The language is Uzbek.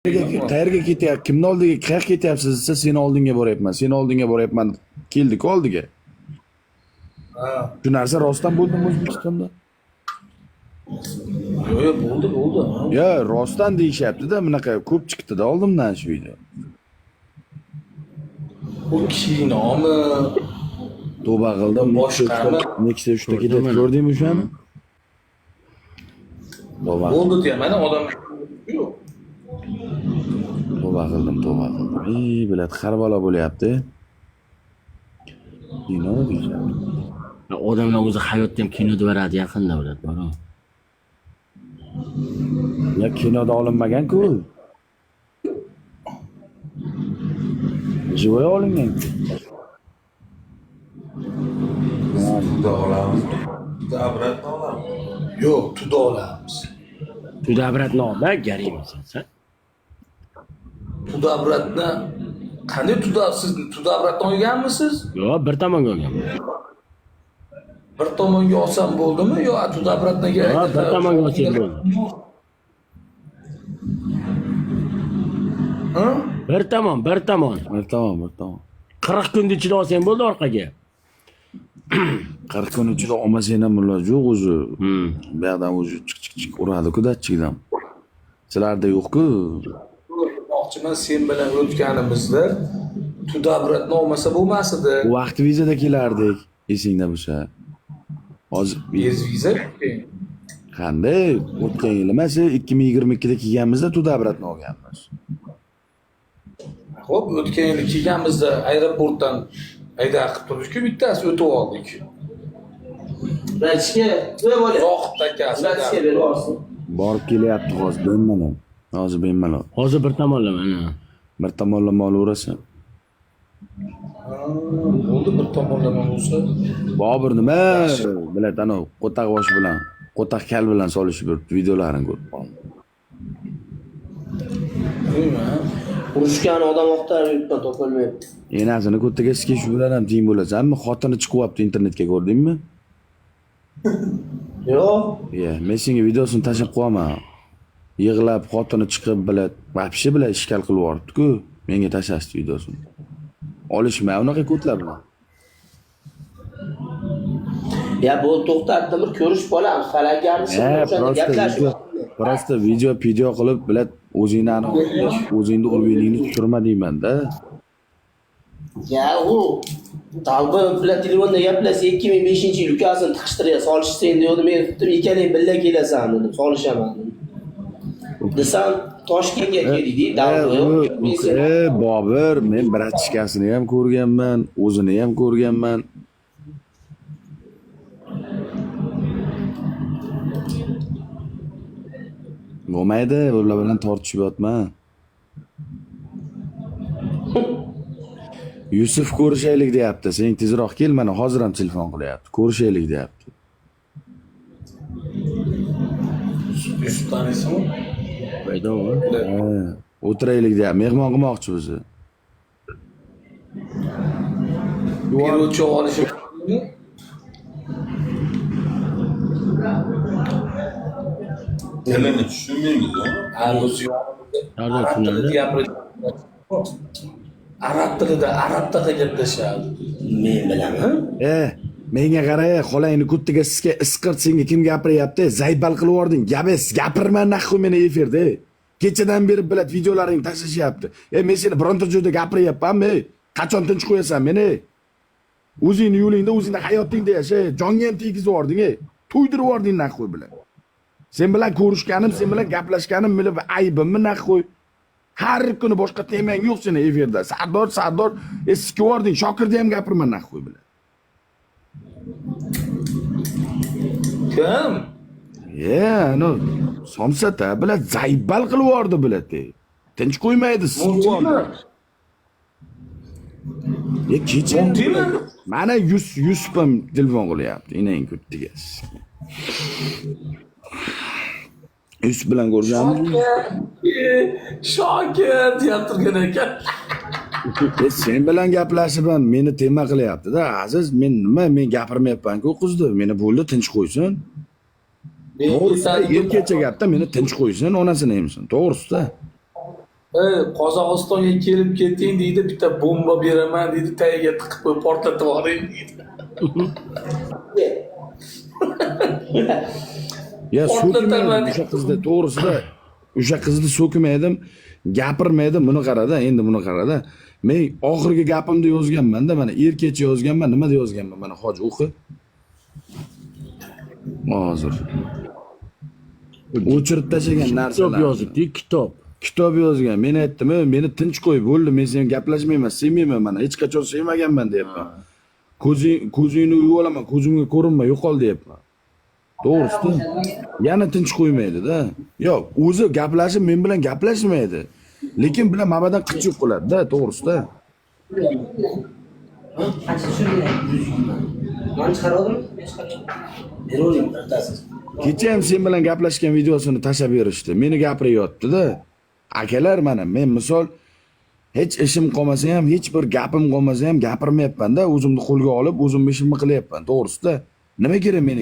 Qayerga ketyapsiz? Kimni oldiga, qayerga ketyapsiz desa, seni oldinga boryapman. Seni oldinga boryapman. Keldik oldiga. Ha. Shu narsa rostdan bo'ldimi O'zbekistonda? Yo'q, bo'ldi. Ya, rostdan deyishyapti-da, bunaqa ko'p chiqdi-da oldimdan shu video. Bu kinomi? Tavba qildim. Boshqami? Nechta uchta ketib ko'rdingmi o'shani? Bo'ldi deya, mana odam yo'q. Tavba qildim. Bilat har balo bo'lyapti. Kino deyapti. Odamlar o'zi hayotda ham kinoda beradi, yaqinda bo'ladi, baro. Ya kinoda olinmagan-ku. Живой olingan. Tuda olamiz. Tuda obratno olamiz. Yo'q, tuda olamiz. Tuda obratnoda garima sen. Tuda obratni qanday tuda? Siz tuda obratni olganmisiz? Yo'q, bir tomonga olganman. Bir tomonga olsam bo'ldimi yo tuda obratniga? Yo'q, bir tomonga olsam bo'ldi. Ha? Bir tomon. Bir tomon. 40 kun ichida olsang bo'ldi orqaga. 40 kun ichida olmasang ham iloji yo'q o'zi. Bu yerdan o'zi chiq uradi-ku datchikdan. Sizlarda yo'q-ku. Demoqchiman, sen bilan o'tganimizda tuda obratni olmasa bo'lmas edi. Vaqt vizada kelardik, esingda bo'lsa. Hozir Viza. qanday o'tgan yil emas, 2022 da kelganimizda tuda obratni olganmiz. Xo'p, o'tgan yili kelganimizda aeroportdan haydab qilib turishku, bittasi o'tib oldik. Ratishga nima bo'ladi? Zohid akasi. Ratishga berib olsin. Borib kelyapti hozir bemalol. Hozir bir tomonlama ana. Bir tomonlama olaverasan. Bo'ldi, bir tomonlama bo'lsa. Bobur nima? Bilat ana qo'taq bosh bilan, qo'taq kal bilan solishib yuribdi, videolarini ko'rib qoldim. Bilmayman. Urushgan odam vaqtdan yurtdan topolmayapti. Enasini ko'taga shu bilan ham teng bo'lasanmi? Xotini chiqyapti internetga, ko'rdingmi? Yo'q. Men senga videosini tashlab qo'yaman. Yig'lab xotini chiqib bilat, vapshi bilan ishkal qilib yuboribdi-ku. Menga tashlashdi videosini. Olishmay unaqa ko'tlar bilan. Ya bu to'xtatdim, bir ko'rish bolam, falaklarni Prosta video qilib bilat o'zingni urganingni tushirma deyman-da. Ya u talba bilan telefonda gaplashsa 2005-yil ukasini tiqishtirib solishsin dedi. Men tutib ikkalang birga kelasan dedim, solishaman dedim. Desam Toshkentga keldik, dalba. Bobur, men bratishkasini ham ko'rganman, o'zini ham ko'rganman. Bo'lmaydi, ular bilan tortishib yotma. Yusuf ko'rishaylik deyapti. Sen tezroq kel, mana hozir ham telefon qilyapti. Ko'rishaylik deyapti. Yusuf taniysizmi? Baydomi? O'tiraylik deyapti. Mehmon qilmoqchi o'zi. Yo'lovchi olishi. Tilini tushunmaymiz uni. Nereden tushunadi? Arab tilida gaplashadi. Men bilaman. Menga qara, xolangni ko'tiga sizga isqirt, senga kim gapiryapti? Zaybal qilib yording. Gapirma nahxu meni efirda. Kechadan beri bilat videolaringni tashlashyapti. Men seni bironta joyda gapiryapmanmi? Qachon tinch qo'yasan meni? O'zingni yo'lingda, o'zingni hayotingda yasha. Jonga ham tegizib yording, to'ydirib yording nahxu bilan. Sen bilan ko'rishganim, sen bilan gaplashganim meni aybimmi nahxu? Har kuni boshqa temang yo'q seni efirda. Sardor, eski yording, Shokirda ham gapirma nahxu bilan. Kim? No, somsata bilan zaybal qilib yordi biladi. Tinch qo'ymaydi sizni. Kecha mana Yusufim telefon qilyapti, inang ko'tiga. Yusuf bilan ko'rganmiz. Shokir deb turgan ekan. Sen bilan gaplashib ham meni tema qilyapti-da. Aziz, men gapirmayapman-ku qizni. Meni bo'ldi, tinch qo'ysin. Erkecha gapda meni tinch qo'ysin, onasini emsin. To'g'risi-da. Qozog'istonga kelib keting deydi, bitta bomba beraman deydi, tagiga tiqib qo'yib portlatib yuboring deydi. Ya Portlataman. so'kmaydim o'sha qizni to'g'risida. O'sha qizni so'kmaydim, gapirmaydim, buni qarada, endi buni qarada. Men oxirgi gapimda yozganman-da, mana erkakcha yozganman, nimada yozganman? Mana hoji o'qi. Hozir. O'chirib tashlagan Kitob narsalar. yozibdi, kitob. Kitob yozgan. Men aytdim, meni tinch qo'y, bo'ldi, men sen gaplashmayman, sevmayman mana, hech qachon sevmaganman deyapman. Ko'zingni yuvib olaman, ko'zimga ko'rinma, yo'qol deyapman. To'g'risi. Yana tinch qo'ymaydi-da. Yo'q, o'zi gaplashib men bilan gaplashmaydi. Lekin bilan mabadan qichib qiladi-da, to'g'risi-da. Qancha qarodimi? Beravering, o'rtasiz. Kecha ham sen bilan gaplashgan videosini tashlab berishdi. Meni gapiryapti-da. Akalar mana men misol hech ishim qolmasa ham, hech bir gapim qolmasa ham gapirmayapman-da, o'zimni qo'lga olib, o'zim ishimni qilyapman, to'g'risi-da. Nima kerak meni